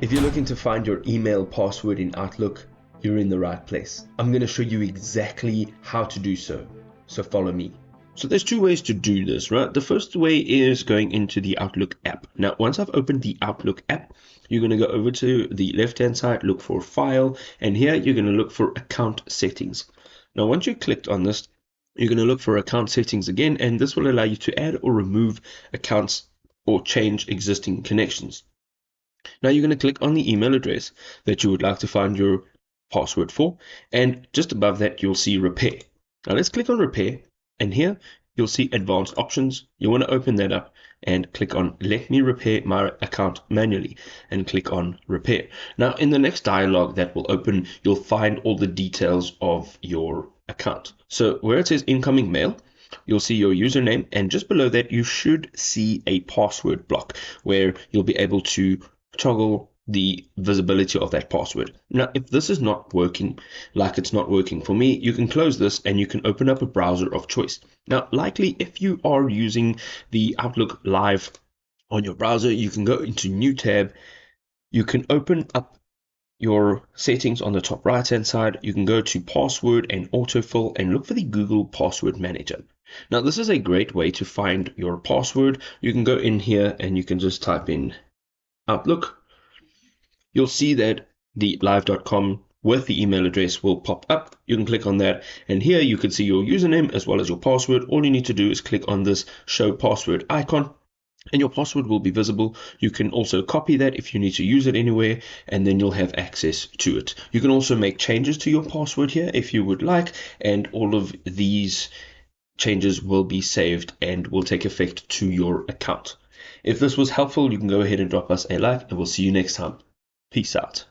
If you're looking to find your email password in Outlook, you're in the right place. I'm going to show you exactly how to do so. So follow me. So there's two ways to do this, right? The first way is going into the Outlook app. Now, once I've opened the Outlook app, you're going to go over to the left-hand side, look for File, and here you're going to look for Account Settings. Now, once you clicked on this, you're going to look for Account Settings again, and this will allow you to add or remove accounts or change existing connections. Now you're going to click on the email address that you would like to find your password for, and just above that you'll see Repair. Now let's click on Repair, and here you'll see Advanced Options. You want to open that up and click on Let me repair my account manually, and click on Repair. Now in the next dialog that will open, you'll find all the details of your account. So where it says Incoming Mail, you'll see your username, and just below that you should see a password block where you'll be able to toggle the visibility of that password. Now, if this is not working, like it's not working for me, you can close this and you can open up a browser of choice. Now, likely if you are using the Outlook Live on your browser, you can go into New tab. You can open up your settings on the top right hand side. You can go to Password and Autofill and look for the Google Password Manager. Now, this is a great way to find your password. You can go in here and you can just type in Outlook. You'll see that the live.com with the email address will pop up. You can click on that, and here you can see your username as well as your password. All you need to do is click on this show password icon, and your password will be visible. You can also copy that if you need to use it anywhere, and then you'll have access to it. You can also make changes to your password here if you would like, and all of these changes will be saved and will take effect to your account. If this was helpful, you can go ahead and drop us a like, and we'll see you next time. Peace out.